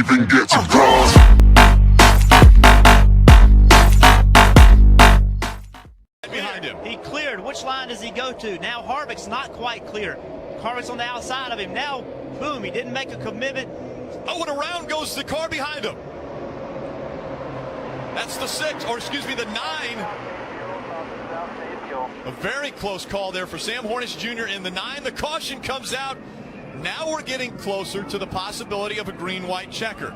even get to cross. Behind him. He cleared. Which line does he go to? Now Harvick's not quite clear. Harvick's on the outside of him. Now, boom, he didn't make a commitment. Oh, and around goes the car behind him. That's the 6, or excuse me, the 9. A very close call there for Sam Hornish Jr. in the 9. The caution comes out. Now we're getting closer to the possibility of a green-white checker.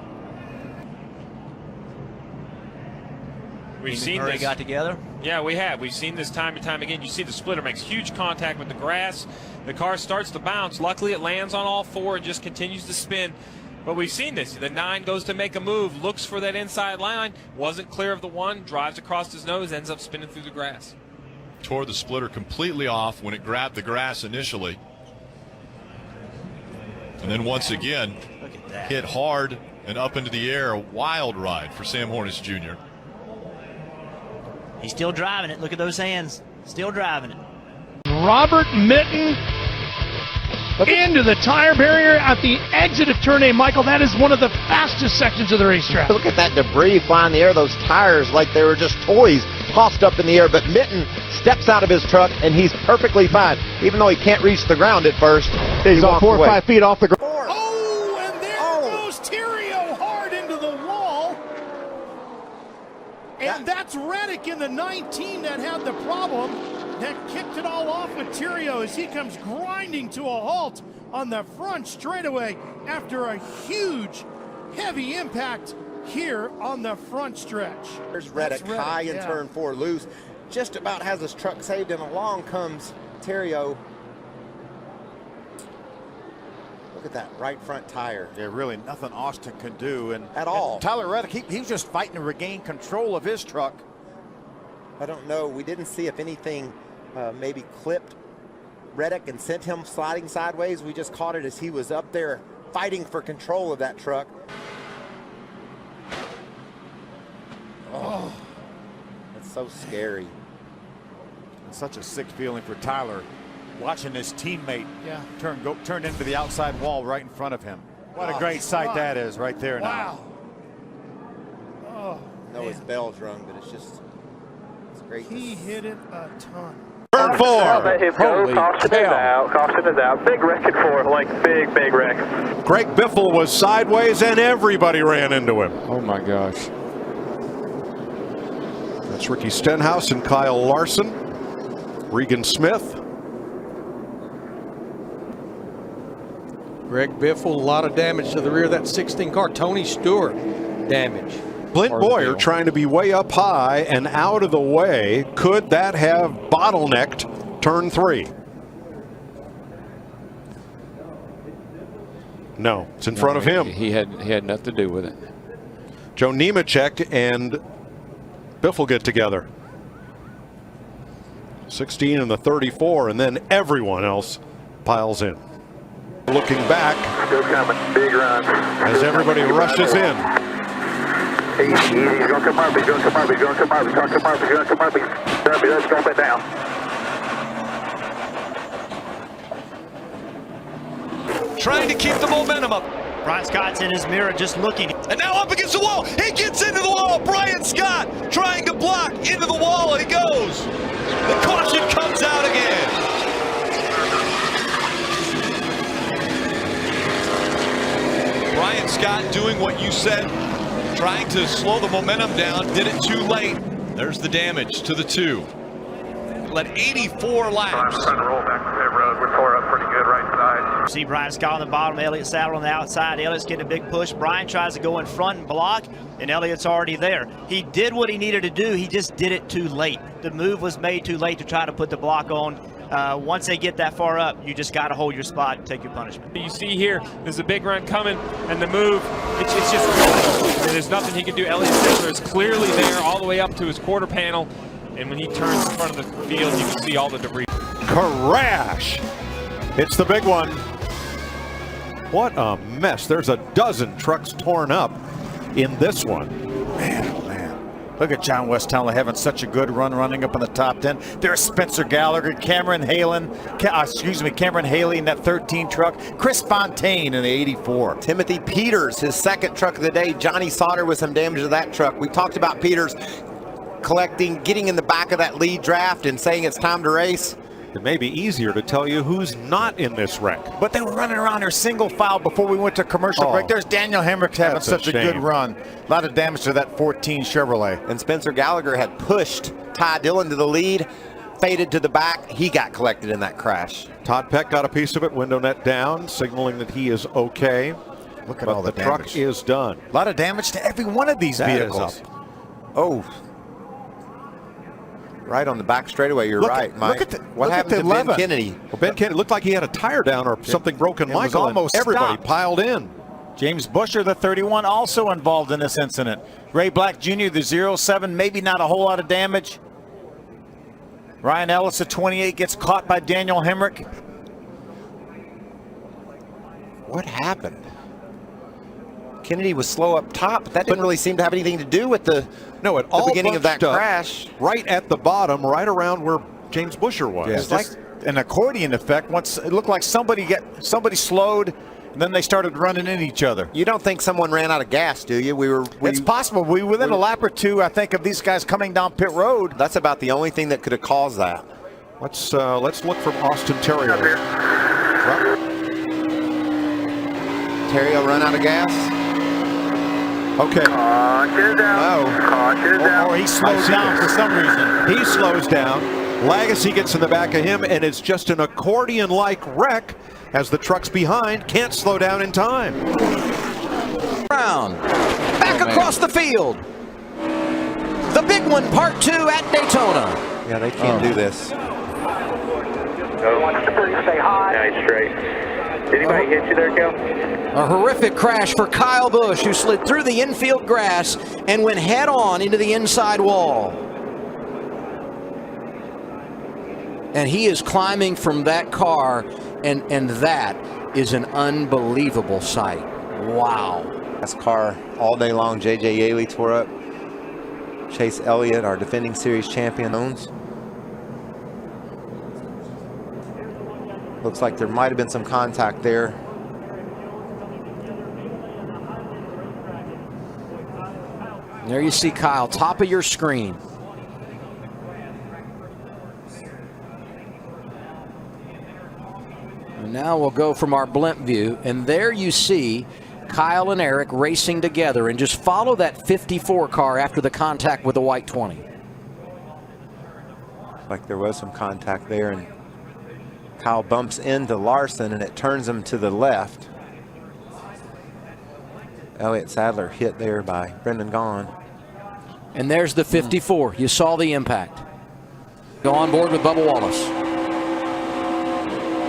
We've seen Murray this. got together. Yeah, we have. We've seen this time and time again. You see the splitter makes huge contact with the grass. The car starts to bounce. Luckily, it lands on all four and just continues to spin. But we've seen this. The 9 goes to make a move, looks for that inside line, wasn't clear of the 1, drives across his nose, ends up spinning through the grass. Tore the splitter completely off when it grabbed the grass initially. And then once again, hit hard and up into the air. A wild ride for Sam Hornish Jr. He's still driving it. Look at those hands. Still driving it. Robert Mitten into the tire barrier at the exit of turn 8. Michael, that is one of the fastest sections of the racetrack. Look at that debris flying in the air. Those tires like they were just toys tossed up in the air. But Mitten steps out of his truck, and he's perfectly fine. Even though he can't reach the ground at first, he's on 4 or 5 feet off the ground. Oh, and there goes Thierio hard into the wall. And that's Reddick in the 19 that had the problem that kicked it all off with Thierio as he comes grinding to a halt on the front straightaway after a huge, heavy impact here on the front stretch. There's Reddick high in turn 4, loose. Just about has his truck saved, and along comes Thierio. Look at that right front tire. Yeah, really nothing Austin can do. At all. Tyler Reddick, he was just fighting to regain control of his truck. I don't know. We didn't see if anything maybe clipped Reddick and sent him sliding sideways. We just caught it as he was up there fighting for control of that truck. Oh, that's so scary. It's such a sick feeling for Tyler, watching his teammate turn into the outside wall right in front of him. What a great sight that is right there now. Oh, I know his bell's rung, but it's great. he hit it a ton. Turn 4. Let him go. Caution is out. Caution is out. Big wreck at 4. Like big wreck. Greg Biffle was sideways and everybody ran into him. Oh my gosh. That's Ricky Stenhouse and Kyle Larson. Regan Smith. Greg Biffle, a lot of damage to the rear of that 16 car. Tony Stewart, damage. Clint Boyer trying to be way up high and out of the way. Could that have bottlenecked turn 3? No, it's in front of him. He had nothing to do with it. Joe Nemechek and Biffle get together. 16 and the 34, and then everyone else piles in. Looking back Still coming. Big run. as everybody rushes in. Easy. He's going to come up. He's going to come up. He's going to come up. He's going to come up. He's going to come up. Let's go back down. Trying to keep the momentum up. Brian Scott's in his mirror just looking. And now up against the wall. He gets into the wall. Brian Scott trying to block into the wall, and he goes. The caution comes out again. Brian Scott doing what you said, trying to slow the momentum down, did it too late. There's the damage to the 2. Led 84 laps. Trying to roll back to pit road. We're tore up pretty good right side. See Brian Scott on the bottom, Elliott Saddle on the outside. Elliott's getting a big push. Brian tries to go in front and block, and Elliott's already there. He did what he needed to do. He just did it too late. The move was made too late to try to put the block on. Once they get that far up, you just got to hold your spot and take your punishment. You see here, there's a big run coming, and the move, it's just, there's nothing he can do. Elliott Sadler is clearly there all the way up to his quarter panel, and when he turns in front of the field, you can see all the debris. Crash! It's the big one. What a mess. There's a dozen trucks torn up in this one. Man, oh man. Look at John West Townley having such a good run running up in the top 10. There's Spencer Gallagher, Cameron Haley in that 13 truck. Chris Fontaine in the 84. Timothy Peters, his second truck of the day. Johnny Sauter with some damage to that truck. We talked about Peters getting in the back of that lead draft and saying it's time to race. It may be easier to tell you who's not in this wreck. But they were running around their single file before we went to commercial break. There's Daniel Hemrick having such a good run. A lot of damage to that 14 Chevrolet. And Spencer Gallagher had pushed Ty Dillon to the lead, faded to the back. He got collected in that crash. Todd Peck got a piece of it, window net down, signaling that he is okay. Look at all the truck damage. is done. A lot of damage to every one of these vehicles. Oh. Right on the back straightaway, you're right, Mike. What happened to Ben Kennedy? Well, Ben Kennedy looked like he had a tire down or something broken, Michael, almost and everybody stopped. piled in. James Busher, the 31, also involved in this incident. Ray Black Jr., the 07, maybe not a whole lot of damage. Ryan Ellis, the 28, gets caught by Daniel Hemrick. What happened? Kennedy was slow up top, but that didn't really seem to have anything to do with the beginning of that crash. Right at the bottom, right around where James Busher was. Yeah, it's like an accordion effect. Once it looked like somebody slowed, and then they started running into each other. You don't think someone ran out of gas, do you? It's possible. We were within a lap or two, I think, of these guys coming down pit road. That's about the only thing that could have caused that. Let's look from Austin Terrio. Terrio run out of gas? Okay. Caution down. Caution down. Or he slows down for some reason. He slows down. Lagacy gets in the back of him, and it's just an accordion-like wreck as the trucks behind can't slow down in time. Brown back across the field. The big one, part 2 at Daytona. Yeah, they can't do this. Stay high. Nice straight. Did anybody hit you there, Kel? A horrific crash for Kyle Busch, who slid through the infield grass and went head on into the inside wall. And he is climbing from that car, and that is an unbelievable sight. Wow. Nascar all day long. J.J. Yaley tore up. Chase Elliott, our defending series champion, owns. Looks like there might have been some contact there. There you see Kyle, top of your screen. And now we'll go from our blimp view, and there you see Kyle and Eric racing together, and just follow that 54 car after the contact with the white 20. Like there was some contact there, and Kyle bumps into Larson, and it turns him to the left. Elliott Sadler hit there by Brendan Gaughan. And there's the 54. You saw the impact. Go on board with Bubba Wallace.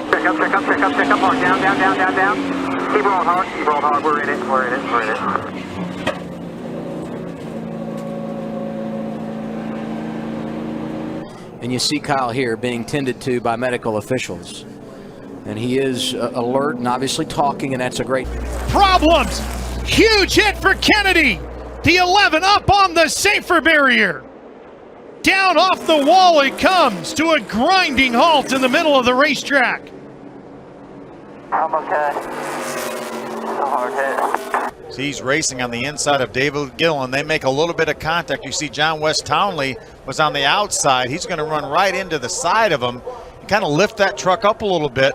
Check up, check up, check up, check up. Hard. Down, down, down, down, down. Keep rolling hard, keep rolling hard. We're in it, we're in it, we're in it. And you see Kyle here being tended to by medical officials. And he is alert and obviously talking, and that's a great... Problems! Huge hit for Kennedy! The 11 up on the safer barrier. Down off the wall it comes to a grinding halt in the middle of the racetrack. I'm okay. A hard hit. See, he's racing on the inside of David Gillen. They make a little bit of contact. You see John West Townley was on the outside. He's going to run right into the side of him and kind of lift that truck up a little bit.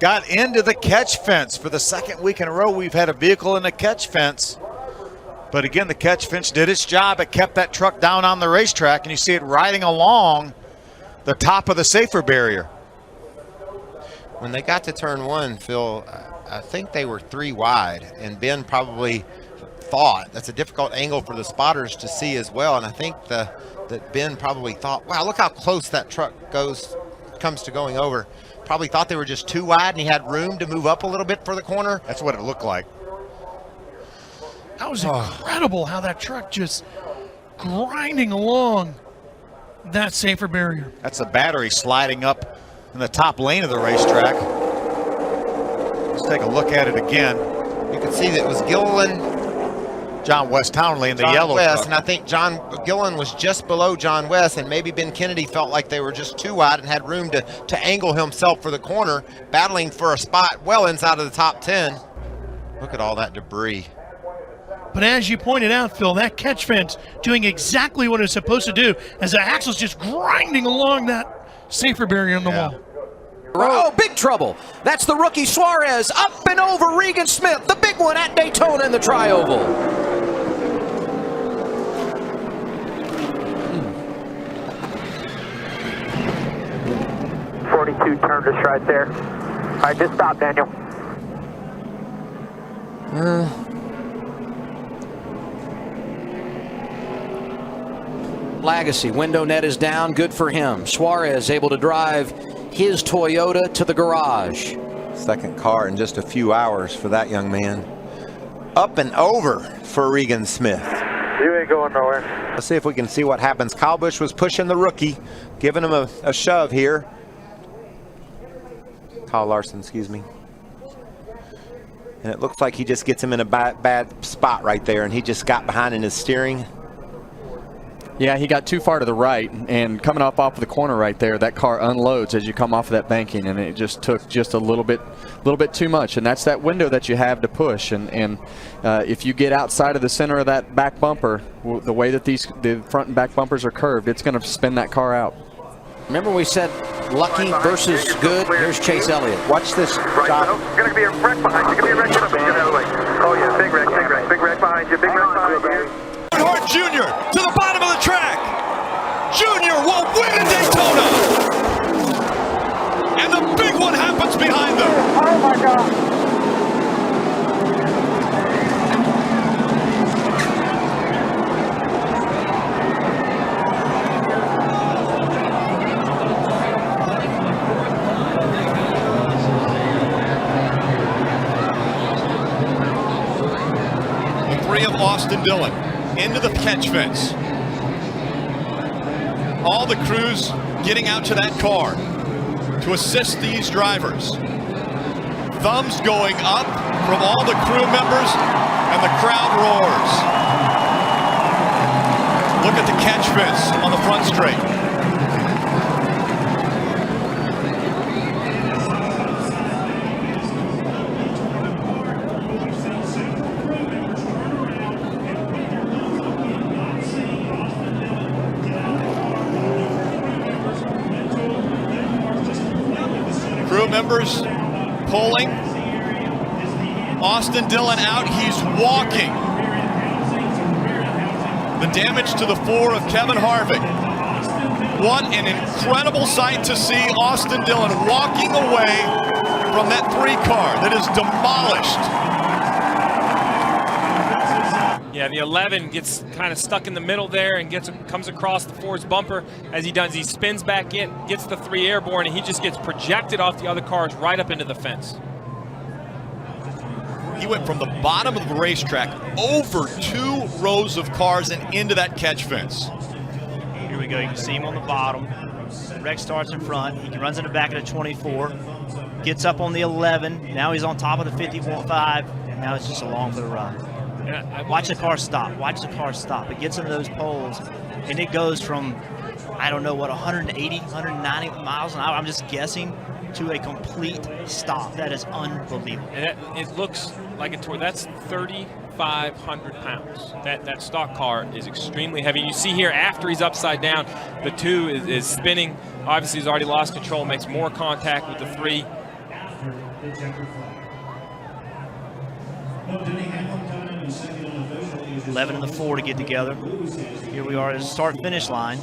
Got into the catch fence. For the second week in a row, we've had a vehicle in the catch fence. But again, the catch fence did its job. It kept that truck down on the racetrack, and you see it riding along the top of the safer barrier. When they got to turn 1, Phil, I think they were 3 wide, and Ben probably thought that's a difficult angle for the spotters to see as well. And I think that Ben probably thought, wow, look how close that truck comes to going over. Probably thought they were just too wide, and he had room to move up a little bit for the corner. That's what it looked like. That was incredible how that truck just grinding along that safer barrier. That's a battery sliding up in the top lane of the racetrack. Let's take a look at it again. You can see that it was Gilliland John West Townley in the yellow West, truck. and I think John Gillen was just below John West, and maybe Ben Kennedy felt like they were just too wide and had room to angle himself for the corner, battling for a spot well inside of the top 10. Look at all that debris. But as you pointed out, Phil, that catch fence doing exactly what it's supposed to do as the axle's just grinding along that safer barrier on the wall. Oh, big trouble. That's the rookie Suarez up and over Regan Smith, the big one at Daytona in the Tri-Oval. 42 turned us right there. All right, just stop, Daniel. Lagasse, window net is down, good for him. Suarez able to drive his Toyota to the garage. Second car in just a few hours for that young man. Up and over for Regan Smith. You ain't going nowhere. Let's see if we can see what happens. Kyle Busch was pushing the rookie, giving him a shove here. Kyle Larson, excuse me. And it looks like he just gets him in a bad spot right there, and he just got behind in his steering. Yeah, he got too far to the right, and coming off of the corner right there, that car unloads as you come off of that banking, and it just took just a little bit too much. And that's that window that you have to push. And if you get outside of the center of that back bumper, the way that the front and back bumpers are curved, it's going to spin that car out. Remember we said lucky versus good? Here's Chase Elliott. Watch this, John. There's going to be a wreck behind you. Give me a wreck. Get up and get out of the way. Oh, yeah, big wreck, big wreck. Big wreck behind you. Big wreck behind you. Earnhardt Jr. to the bottom of the track. Jr. will win at Daytona. And the big one happens behind them. Oh, my God. The three of Austin Dillon into the catch fence. All the crews getting out to that car to assist these drivers. Thumbs going up from all the crew members, and the crowd roars. Look at the catch fence on the front straight. Crew members pulling. Austin Dillon out, he's walking. The damage to the four of Kevin Harvick. What an incredible sight to see Austin Dillon walking away from that three car that is demolished. Yeah, the 11 gets kind of stuck in the middle there and comes across the four's bumper. As he does, he spins back in, gets the three airborne, and he just gets projected off the other cars right up into the fence. He went from the bottom of the racetrack over 2 rows of cars and into that catch fence. Here we go. You can see him on the bottom. Rex starts in front. He runs in the back of the 24. Gets up on the 11. Now he's on top of the 51.5. Now it's just along for the ride. Watch the car stop. Watch the car stop. It gets into those poles, and it goes from, I don't know what, 180, 190 miles an hour, I'm just guessing, to a complete stop. That is unbelievable. And it looks like a tour. That's 3,500 pounds. That stock car is extremely heavy. You see here, after he's upside down, the 2 is spinning. Obviously, he's already lost control, makes more contact with the 3. 11 and the 4 to get together. Here we are at the start-finish line.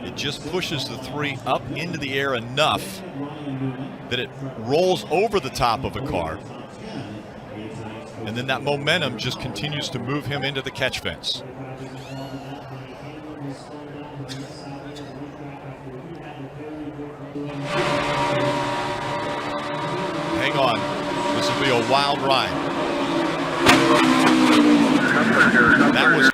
It just pushes the 3 up into the air enough that it rolls over the top of a car. And then that momentum just continues to move him into the catch fence. Hang on, this will be a wild ride. That was